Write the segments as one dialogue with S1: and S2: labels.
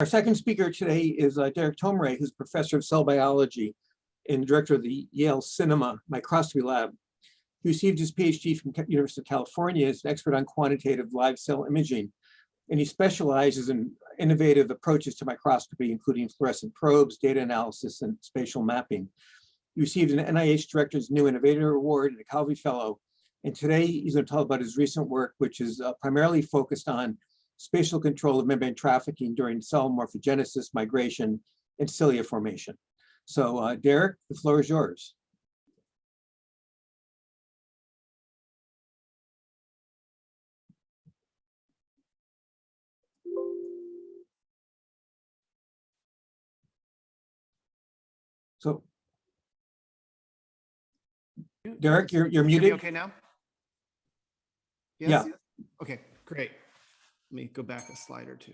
S1: Our second speaker today is Derek Toomre, who's professor of cell biology and director of the Yale Cinema Microscopy Lab. He received his PhD from University of California as an expert on quantitative live cell imaging, and he specializes in innovative approaches to microscopy, including fluorescent probes, data analysis, and spatial mapping. He received an NIH Director's New Innovator Award and a Calvi Fellow, and today he's going to talk about his recent work, which is primarily focused on spatial control of membrane trafficking during cell morphogenesis, migration, and cilia formation. So Derek, the floor is yours. So Derek, you're muted.
S2: Okay now? Yes?
S1: Yeah.
S2: Okay, great. Let me go back a slide or two.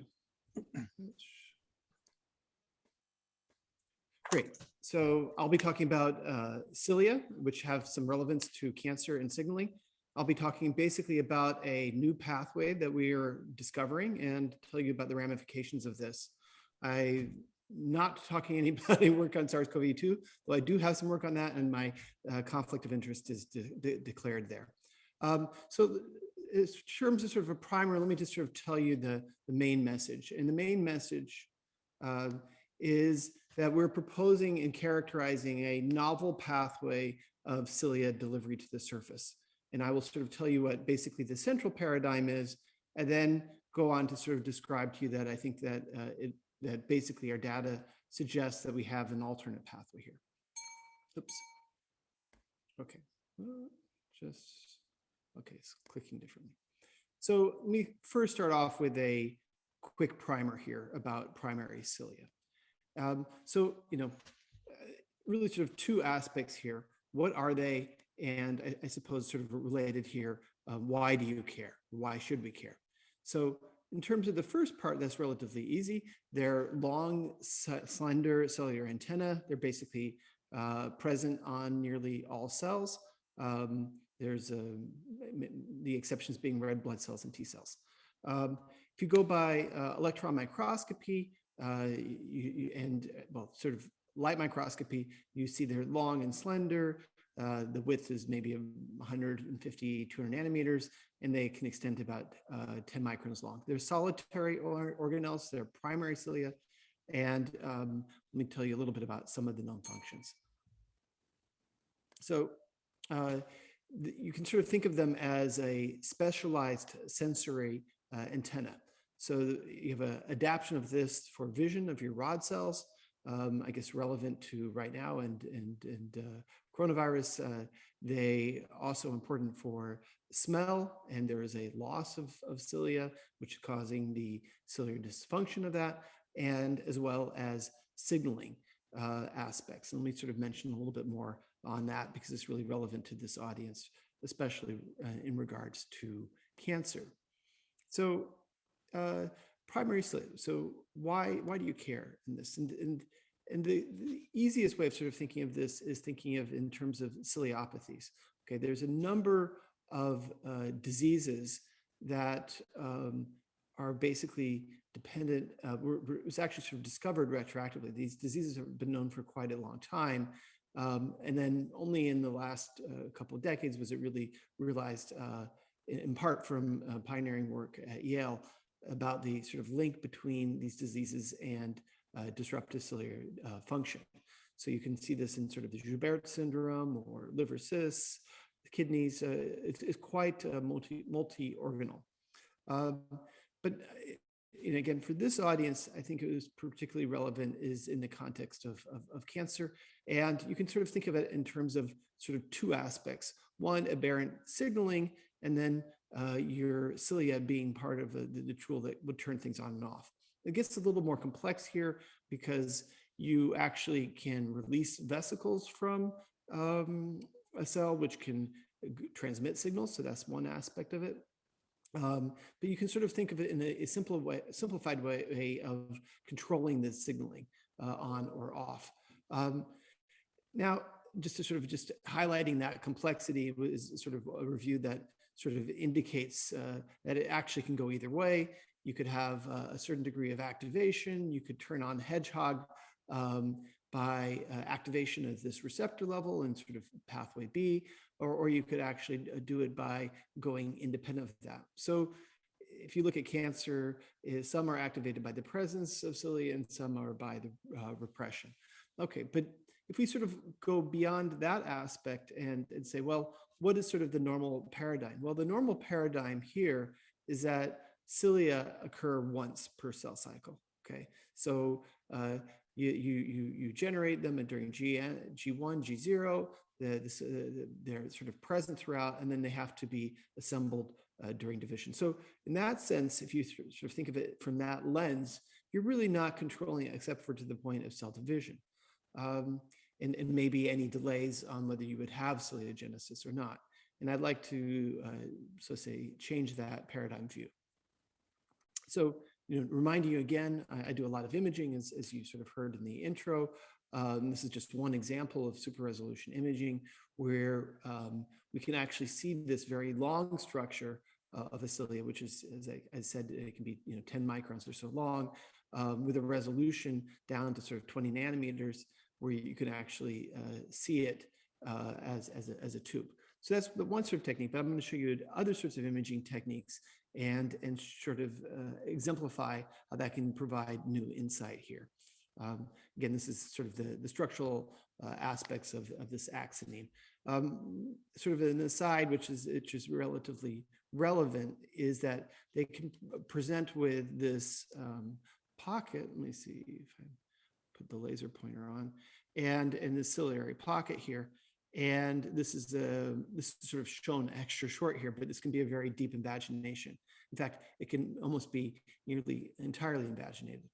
S2: Great. So I'll be talking about cilia, which have some relevance to cancer and signaling. I'll be talking basically about a new pathway that we are discovering and tell you about the ramifications of this. I'm not talking about any work on SARS-CoV-2, though I do have some work on that, and my conflict of interest is declared there. So in terms of sort of a primer, let me just sort of tell you the main message. And the main message is that we're proposing and characterizing a novel pathway of cilia delivery to the surface. And I will sort of tell you what basically the central paradigm is, and then go on to sort of describe to you that I think that that basically our data suggests that we have an alternate pathway here. Oops. Okay. Okay, it's clicking differently. So let me first start off with a quick primer here about primary cilia. So, really sort of two aspects here. What are they? And I suppose sort of related here, why do you care? Why should we care? So in terms of the first part, that's relatively easy. They're long, slender cellular antenna. They're basically present on nearly all cells. There's the exceptions being red blood cells and T cells. If you go by electron microscopy sort of light microscopy, you see they're long and slender. The width is maybe 150, 200 nanometers, and they can extend to about 10 microns long. They're solitary organelles, they're primary cilia, and let me tell you a little bit about some of the known functions. So you can sort of think of them as a specialized sensory antenna. So you have an adaptation of this for vision of your rod cells, I guess relevant to right now and coronavirus. They also important for smell, and there is a loss of cilia, which is causing the ciliary dysfunction of that, and as well as signaling aspects. And let me sort of mention a little bit more on that because it's really relevant to this audience, especially in regards to cancer. So primary cilia. So why do you care in this? And the easiest way of sort of thinking of this is thinking of in terms of ciliopathies. Okay, there's a number of diseases that are basically dependent. It was actually sort of discovered retroactively. These diseases have been known for quite a long time. And then only in the last couple of decades was it really realized, in part from pioneering work at Yale, about the sort of link between these diseases and disruptive ciliary function. So you can see this in sort of the Joubert syndrome or liver cysts, the kidneys. It's quite multi-organal. But again, for this audience, I think it was particularly relevant is in the context of cancer. And you can sort of think of it in terms of sort of two aspects. One, aberrant signaling, and then your cilia being part of the tool that would turn things on and off. It gets a little more complex here because you actually can release vesicles from a cell, which can transmit signals. So that's one aspect of it. But you can sort of think of it in a simplified way of controlling the signaling on or off. Now, just highlighting that complexity was sort of a review that sort of indicates that it actually can go either way. You could have a certain degree of activation. You could turn on hedgehog by activation of this receptor level in sort of pathway B, or you could actually do it by going independent of that. So if you look at cancer, some are activated by the presence of cilia and some are by the repression. Okay, but if we sort of go beyond that aspect and say, well, what is sort of the normal paradigm? Well, the normal paradigm here is that cilia occur once per cell cycle. Okay, so you generate them during G1, G0. They're sort of present throughout, and then they have to be assembled during division. So in that sense, if you sort of think of it from that lens, you're really not controlling it except for to the point of cell division. And maybe any delays on whether you would have ciliogenesis or not. And I'd like to, so say, change that paradigm view. So, reminding you again, I do a lot of imaging, as you sort of heard in the intro. This is just one example of super resolution imaging where we can actually see this very long structure of a cilia, which is, as I said, it can be 10 microns or so long, with a resolution down to sort of 20 nanometers, where you can actually see it as a tube. So that's the one sort of technique, but I'm going to show you other sorts of imaging techniques and sort of exemplify how that can provide new insight here. Again, this is sort of the structural aspects of this axoneme. Sort of an aside, which is relatively relevant, is that they can present with this pocket. Let me see if I put the laser pointer on, and in the ciliary pocket here. And this is sort of shown extra short here, but this can be a very deep invagination. In fact, it can almost be nearly entirely invaginated.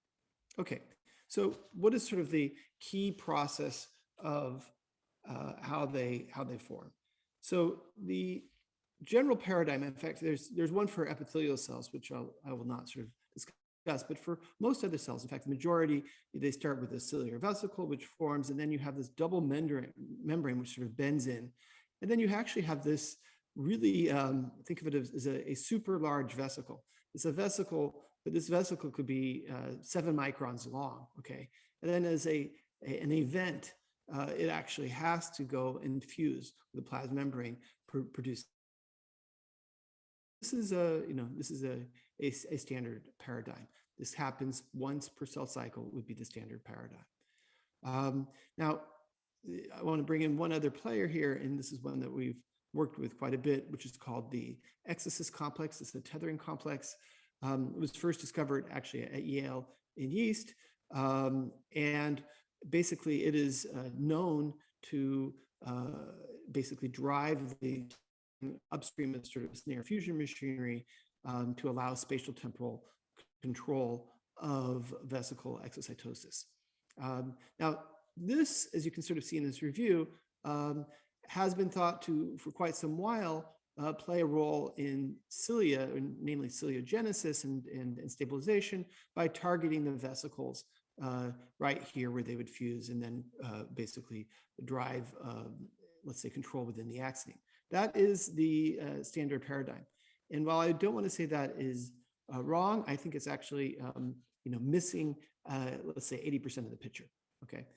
S2: Okay, so what is sort of the key process of how they form? So the general paradigm, in fact, there's one for epithelial cells, which I will not sort of discuss. But for most other cells, in fact, the majority, they start with a ciliary vesicle, which forms, and then you have this double membrane, which sort of bends in. And then you actually have this really, think of it as a super large vesicle. It's a vesicle, but this vesicle could be 7 microns long, okay? And then as an event, it actually has to go and fuse with the plasma membrane, produce. This is a standard paradigm. This happens once per cell cycle would be the standard paradigm. Now, I want to bring in one other player here, and this is one that we've worked with quite a bit, which is called the Exocyst complex. It's a tethering complex. It was first discovered actually at Yale in yeast, and basically it is known to basically drive the upstream of sort of snare fusion machinery to allow spatial temporal control of vesicle exocytosis. Now, this, as you can sort of see in this review, has been thought to, for quite some while, play a role in cilia, namely ciliogenesis and stabilization, by targeting the vesicles right here where they would fuse and then basically drive, let's say, control within the axoneme. That is the standard paradigm. And while I don't want to say that is wrong, I think it's actually missing, let's say, 80% of the picture. Okay,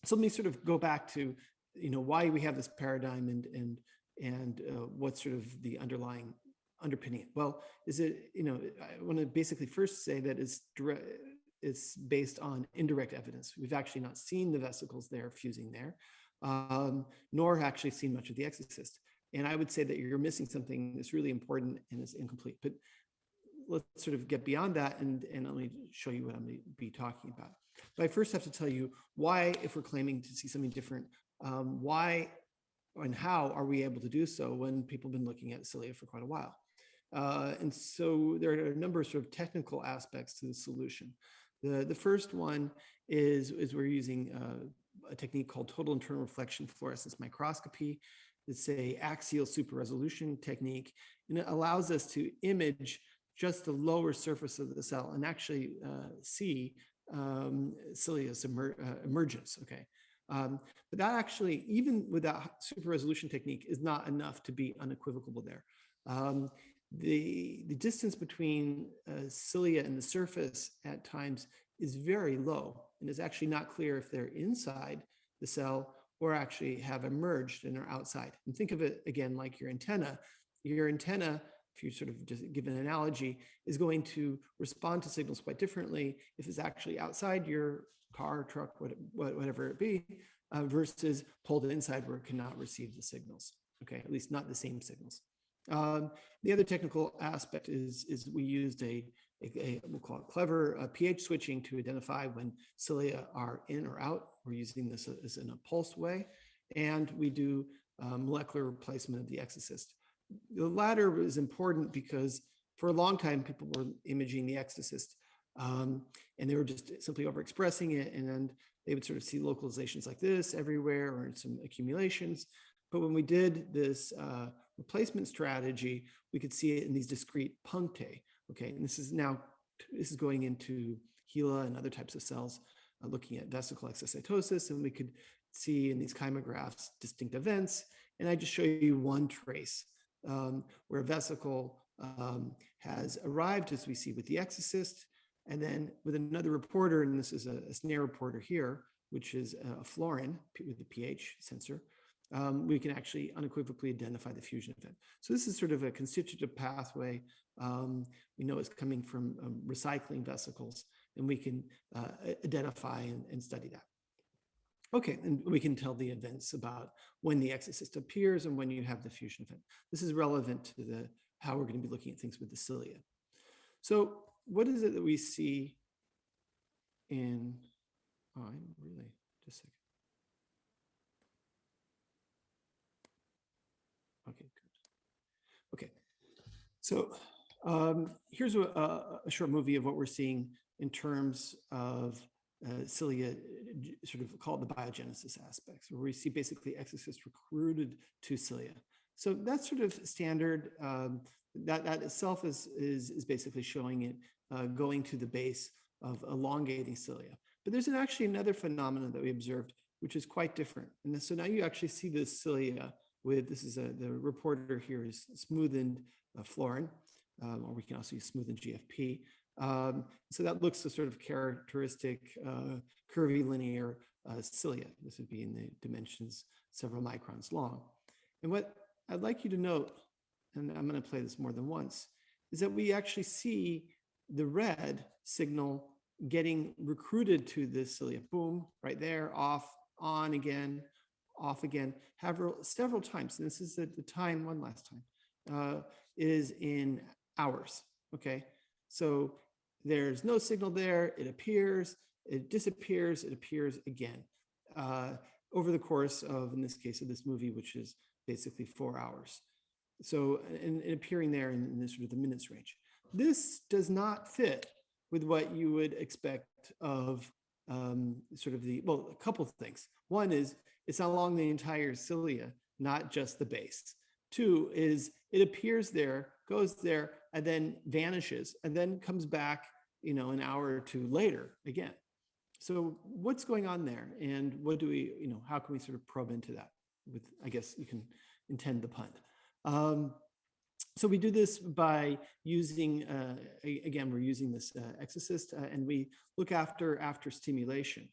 S2: so let me sort of go back to why we have this paradigm and what's sort of the underpinning it. Well, is it I want to basically first say that it's based on indirect evidence. We've actually not seen the vesicles there fusing there, nor actually seen much of the exocyst. And I would say that you're missing something that's really important and is incomplete. But let's sort of get beyond that and let me show you what I'm going to be talking about. But I first have to tell you why, if we're claiming to see something different, why and how are we able to do so when people have been looking at cilia for quite a while? And so there are a number of sort of technical aspects to the solution. The first one is we're using a technique called total internal reflection fluorescence microscopy. It's a axial super resolution technique, and it allows us to image just the lower surface of the cell and actually see cilia's emergence. Okay, but that actually, even with that super resolution technique, is not enough to be unequivocal there. the distance between cilia and the surface at times is very low, and it's actually not clear if they're inside the cell or actually have emerged and are outside. And think of it again like your antenna. Your antenna, if you sort of just give an analogy, is going to respond to signals quite differently if it's actually outside your car, truck, whatever it be, versus pulled inside where it cannot receive the signals. Okay, at least not the same signals. The other technical aspect is we used we'll call it clever pH switching to identify when cilia are in or out. We're using this as in a pulsed way, and we do molecular replacement of the exocyst. The latter is important because for a long time people were imaging the exocyst, and they were just simply overexpressing it, and they would sort of see localizations like this everywhere or some accumulations. But when we did this replacement strategy, we could see it in these discrete punctae. Okay, and this is going into HeLa and other types of cells, looking at vesicle exocytosis, and we could see in these chymographs distinct events. And I just show you one trace where a vesicle has arrived, as we see with the exocyst, and then with another reporter, and this is a snare reporter here, which is a fluorine with the pH sensor. We can actually unequivocally identify the fusion event. So this is sort of a constitutive pathway. We know it's coming from recycling vesicles, and we can identify and study that. Okay, and we can tell the events about when the exocyst appears and when you have the fusion event. This is relevant to how we're going to be looking at things with the cilia. So what is it that we see in, just a second. Okay, good. Okay, so here's a short movie of what we're seeing in terms of cilia, sort of called the biogenesis aspects, where we see basically exocysts recruited to cilia. So that's sort of standard. That itself is basically showing it going to the base of elongating cilia. But there's actually another phenomenon that we observed, which is quite different. And so now you actually see the cilia with, the reporter here is smoothened fluorine, or we can also use smoothened GFP. So that looks a sort of characteristic curvy linear cilia. This would be in the dimensions several microns long. And what I'd like you to note, and I'm going to play this more than once, is that we actually see the red signal getting recruited to the cilia. Boom, right there, off, on again, off again, several times. And this is the time, one last time, is in hours, okay? So there's no signal there, it appears, it disappears, it appears again, over the course of, in this case, of this movie, which is basically 4 hours. So, and appearing there in this sort of the minutes range. This does not fit with what you would expect of sort of a couple of things. One is it's along the entire cilia, not just the base. Two is it appears there, goes there, and then vanishes, and then comes back, an hour or two later again. So what's going on there? And what do we, how can we sort of probe into that? With, I guess you can intend the pun. So we do this by using, again, we're using this Exocyst, and we look after stimulation.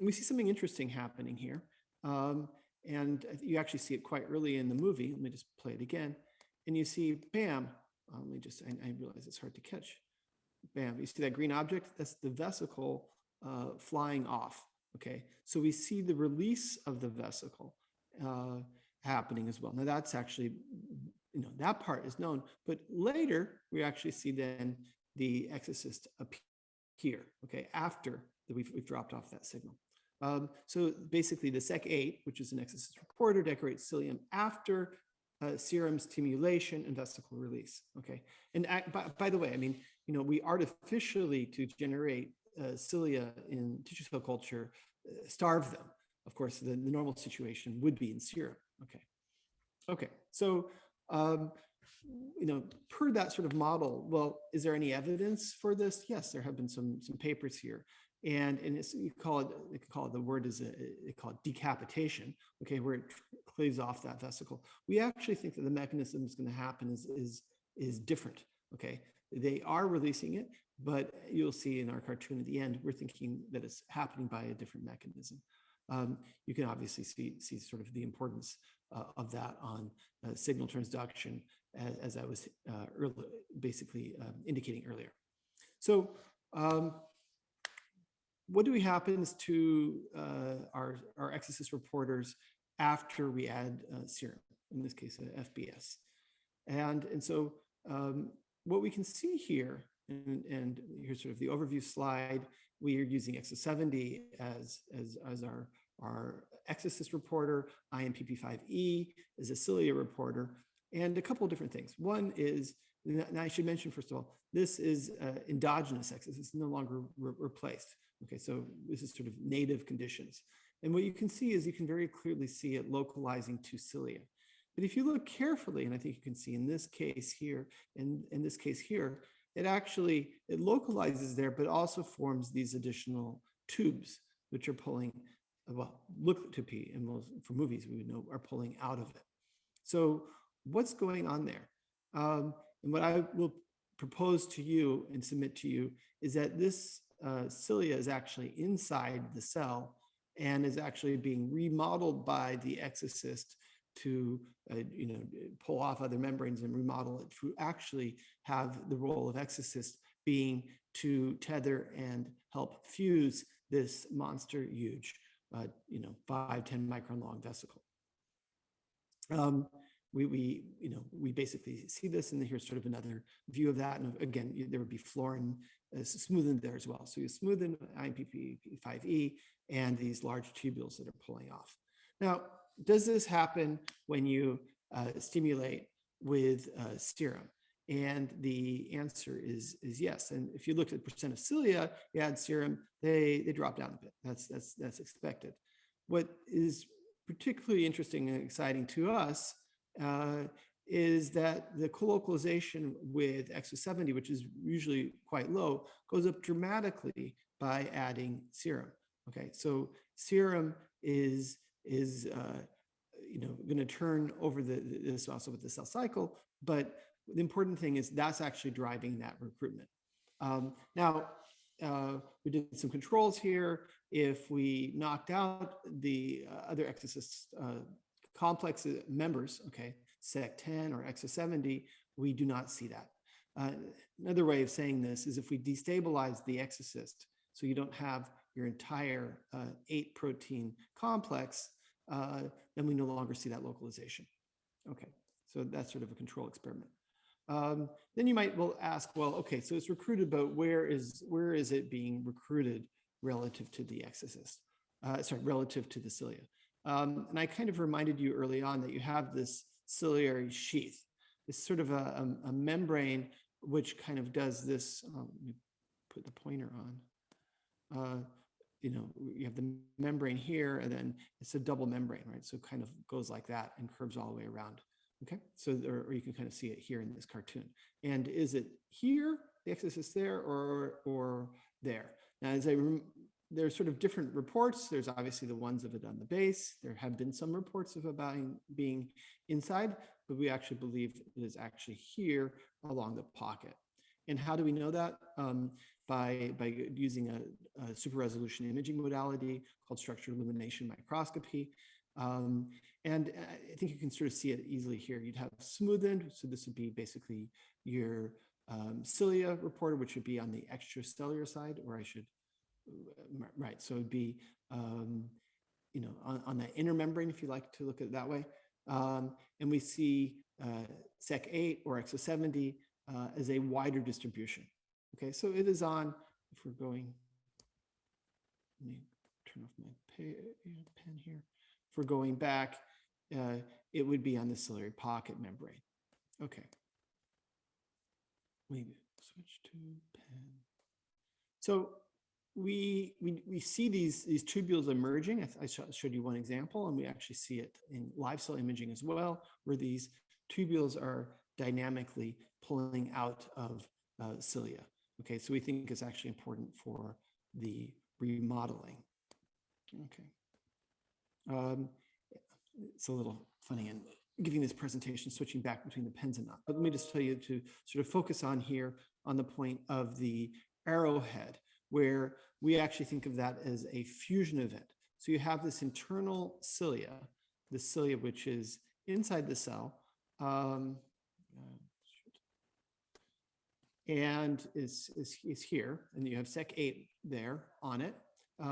S2: We see something interesting happening here. And you actually see it quite early in the movie. Let me just play it again. And you see, bam, I realize it's hard to catch. Bam, you see that green object? That's the vesicle flying off, okay? So we see the release of the vesicle happening as well. Now that's actually, that part is known, but later we actually see then the exocyst appear, okay, after we've dropped off that signal. So basically the SEC8, which is an exocyst reporter, decorates cilium after serum stimulation and vesicle release, okay? And by the way, we artificially, to generate cilia in tissue cell culture, starve them. Of course, the normal situation would be in serum, okay? Okay, so, per that sort of model, well, is there any evidence for this? Yes, there have been some papers here. And it's, you call it, they call it, the word is, they call it decapitation, okay, where it cleaves off that vesicle. We actually think that the mechanism is going to happen is different, okay? They are releasing it, but you'll see in our cartoon at the end, we're thinking that it's happening by a different mechanism. You can obviously see sort of the importance of that on signal transduction, as I was basically indicating earlier. So what do we happens to our Exocyst reporters after we add serum, in this case, FBS? And so what we can see here, and here's sort of the overview slide, we are using Exo70 as our Exocyst reporter, IMPP5E is a Cilia reporter, and a couple of different things. One is, now I should mention, first of all, this is endogenous Exocyst, it's no longer replaced. Okay, so this is sort of native conditions. And what you can see is you can very clearly see it localizing to cilia. But if you look carefully, and I think you can see in this case here, and in this case here, it actually, it localizes there, but also forms these additional tubes, which are pulling, well, look to P, and for movies, we would know are pulling out of it. So what's going on there? And what I will propose to you and submit to you is that this cilia is actually inside the cell and is actually being remodeled by the exocyst to pull off other membranes and remodel it to actually have the role of exocyst being to tether and help fuse this monster huge 5-10 micron long vesicle. We basically see this, and here's sort of another view of that. And again, there would be fluorine smoothened there as well. So you smoothen IMPP5E and these large tubules that are pulling off. Now, does this happen when you stimulate with serum? And the answer is yes. And if you look at the percent of cilia, you add serum, they drop down a bit. That's expected. What is particularly interesting and exciting to us is that the colocalization with Exo70, which is usually quite low, goes up dramatically by adding serum. Okay, so serum is going to turn over this also with the cell cycle, but the important thing is that's actually driving that recruitment. Now, we did some controls here. If we knocked out the other Exocyst complex members, okay, SEC10 or Exo70, we do not see that. Another way of saying this is if we destabilize the Exocyst, so you don't have your entire 8 protein complex, then we no longer see that localization. Okay, so that's sort of a control experiment. Then you might ask, well, okay, so it's recruited, but where is it being recruited relative to the Exocyst? Relative to the cilia. And I kind of reminded you early on that you have this ciliary sheath. It's sort of a membrane which kind of does this. Let me put the pointer on. You have the membrane here, and then it's a double membrane, right? So it kind of goes like that and curves all the way around. Okay, so or you can kind of see it here in this cartoon. And is it here, the Exocyst there, or there? Now, there's sort of different reports. There's obviously the ones of it on the base. There have been some reports of it being inside, but we actually believe it is actually here along the pocket. And how do we know that? By using a super resolution imaging modality called structural illumination microscopy. And I think you can sort of see it easily here. You'd have smoothened, so this would be basically your cilia reporter, which would be on the extracellular side, or I should, right, so it'd be, on the inner membrane, if you like to look at it that way. And we see SEC8 or Exo70 as a wider distribution. Okay, so it is on, if we're going, let me turn off my pen here. If we're going back, it would be on the ciliary pocket membrane. Okay. We switch to pen. So we see these tubules emerging. I showed you one example, and we actually see it in live cell imaging as well, where these tubules are dynamically pulling out of cilia. Okay, so we think it's actually important for the remodeling. Okay. It's a little funny in giving this presentation, switching back between the pens and not, but let me just tell you to sort of focus on here on the point of the arrowhead, where we actually think of that as a fusion event. So you have this internal cilia, the cilia which is inside the cell, and is here, and you have Sec8 there on it.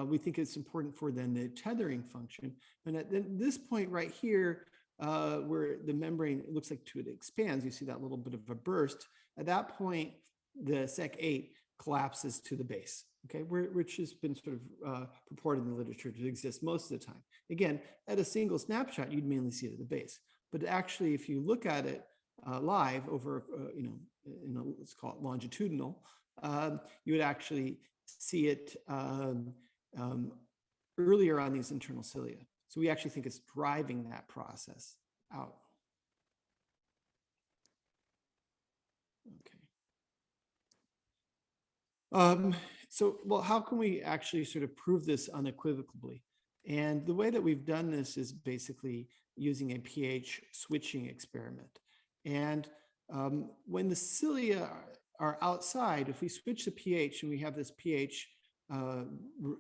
S2: We think it's important for then the tethering function. And at this point right here, where the membrane, it looks like it expands, you see that little bit of a burst. At that point, the Sec8 collapses to the base, okay, which has been sort of purported in the literature to exist most of the time. Again, at a single snapshot, you'd mainly see it at the base. But actually, if you look at it live over, let's call it longitudinal, you would actually see it earlier on these internal cilia. So we actually think it's driving that process out. Okay. Well, how can we actually sort of prove this unequivocally? And the way that we've done this is basically using a pH switching experiment. And when the cilia are outside, if we switch the pH and we have this pH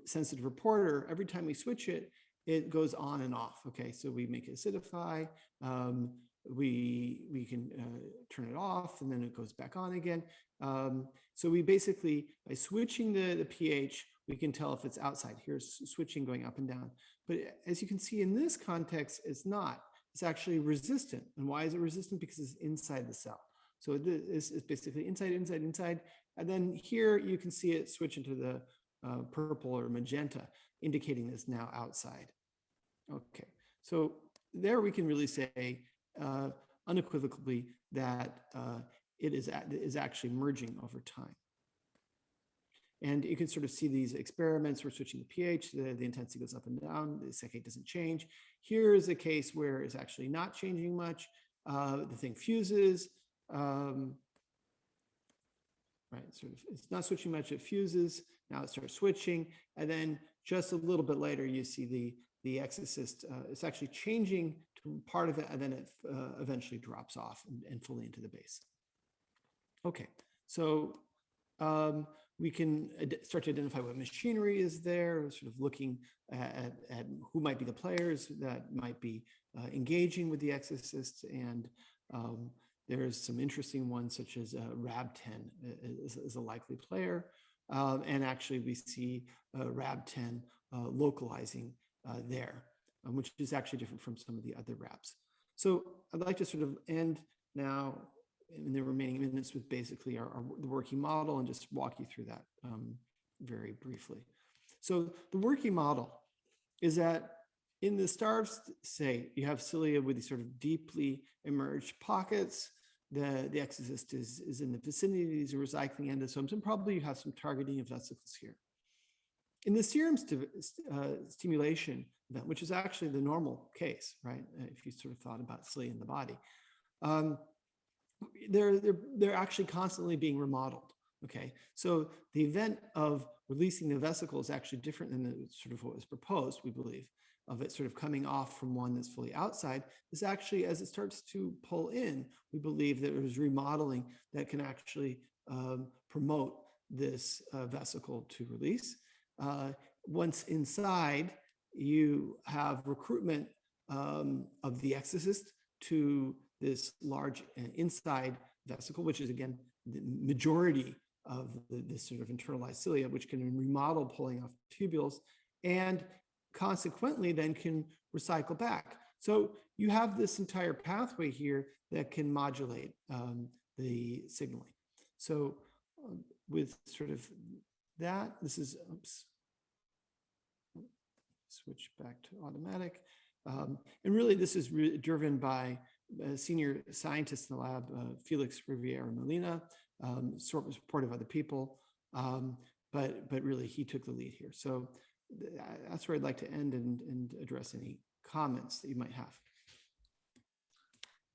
S2: sensitive reporter, every time we switch it, it goes on and off. Okay, so we make it acidify, we can turn it off, and then it goes back on again. So we basically, by switching the pH, we can tell if it's outside. Here's switching going up and down. But as you can see in this context, it's not. It's actually resistant. And why is it resistant? Because it's inside the cell. So it's basically inside, inside, inside. And then here you can see it switch into the purple or magenta, indicating it's now outside. Okay, so there we can really say unequivocally that it is actually merging over time. And you can sort of see these experiments. We're switching the pH, the intensity goes up and down, the Sec8 doesn't change. Here is a case where it's actually not changing much. The thing fuses, right, sort of, it's not switching much, it fuses, now it starts switching, and then just a little bit later, you see the Exocyst, it's actually changing to part of it, and then it eventually drops off and fully into the base. Okay, so we can start to identify what machinery is there, sort of looking at who might be the players that might be engaging with the Exocyst, and there's some interesting ones such as RAB10 is a likely player, and actually we see RAB10 localizing there, which is actually different from some of the other RABs. So I'd like to sort of end now in the remaining minutes with basically the working model and just walk you through that very briefly. So the working model is that in the starved state, you have cilia with these sort of deeply emerged pockets. The Exocyst is in the vicinity of these recycling endosomes, and probably you have some targeting of vesicles here. In the serum stimulation event, which is actually the normal case, right? If you sort of thought about cilia in the body, they're actually constantly being remodeled. Okay, so the event of releasing the vesicle is actually different than the sort of what was proposed, we believe, of it sort of coming off from one that's fully outside. Is actually, as it starts to pull in, we believe that there's remodeling that can actually promote this vesicle to release. Once inside, you have recruitment of the Exocyst to this large inside vesicle, which is again the majority of this sort of internalized cilia, which can remodel pulling off tubules, and consequently then can recycle back. So you have this entire pathway here that can modulate the signaling. So with sort of that, this is, oops, switch back to automatic. And really this is driven by senior scientists in the lab, Felix Riviera Molina, supportive of other people, but really he took the lead here. So that's where I'd like to end and address any comments that you might have.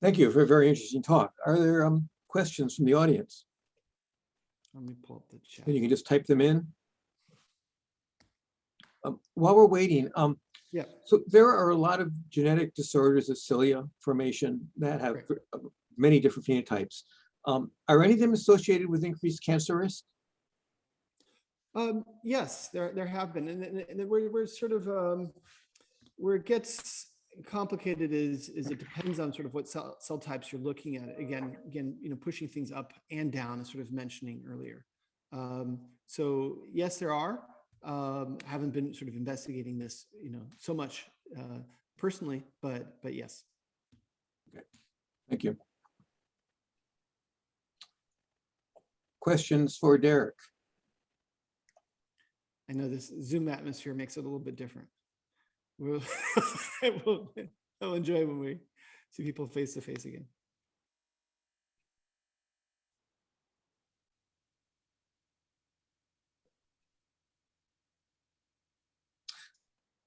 S1: Thank you for a very interesting talk. Are there questions from the audience?
S2: Let me pull up the chat.
S1: And you can just type them in. While we're waiting,
S2: Yeah.
S1: so there are a lot of genetic disorders of cilia formation that have many different phenotypes. Are any of them associated with increased cancer risk?
S2: Yes, there have been, and we're sort of where it gets complicated is it depends on sort of what cell types you're looking at. Again, pushing things up and down, as sort of mentioning earlier. So yes, there are. Haven't been sort of investigating this, so much personally, but yes.
S1: Okay. Thank you. Questions for Derek?
S2: I know this Zoom atmosphere makes it a little bit different. I'll enjoy when we see people face to face again.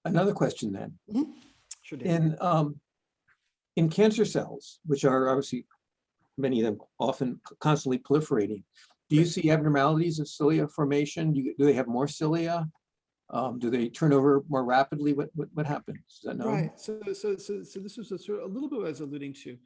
S1: Another question then.
S2: Mm-hmm. Sure, Dan.
S1: In cancer cells, which are obviously many of them often constantly proliferating, do you see abnormalities of cilia formation? Do they have more cilia? Do they turn over more rapidly? What happens? Is that known?
S2: Right. So this was a little bit what I was alluding to.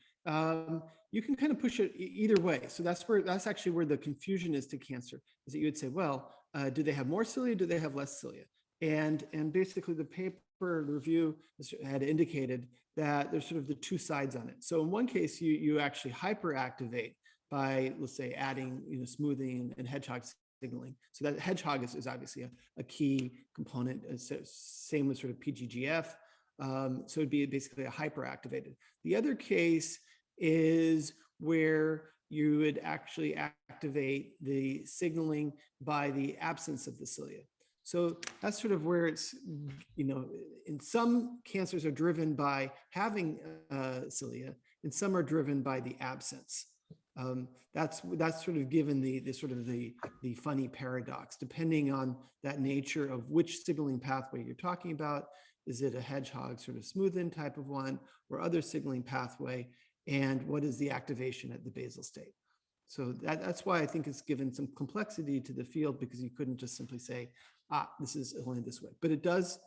S2: You can kind of push it either way. So that's actually where the confusion is to cancer, is that you would say, well, do they have more cilia? Do they have less cilia? And basically the paper review had indicated that there's sort of the two sides on it. So in one case, you actually hyperactivate by, let's say, adding smoothing and hedgehog signaling. So that hedgehog is obviously a key component. Same with sort of PGGF. So it'd be basically a hyperactivated. The other case is where you would actually activate the signaling by the absence of the cilia. So that's sort of where it's, in some cancers are driven by having cilia, and some are driven by the absence. That's sort of given the funny paradox, depending on that nature of which signaling pathway you're talking about. Is it a hedgehog sort of smooth-in type of one, or other signaling pathway? And what is the activation at the basal state? So that's why I think it's given some complexity to the field, because you couldn't just simply say, this is only this way. But it does,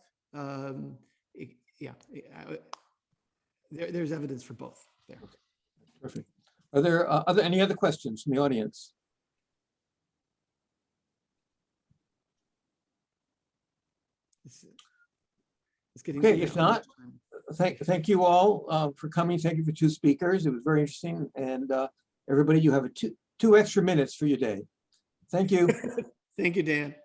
S2: there's evidence for both there.
S1: Perfect. Are there any other questions from the audience?
S2: It's getting
S1: okay. If not, thank you all for coming. Thank you for two speakers. It was very interesting. And everybody, you have two extra minutes for your day. Thank you.
S2: Thank you, Dan.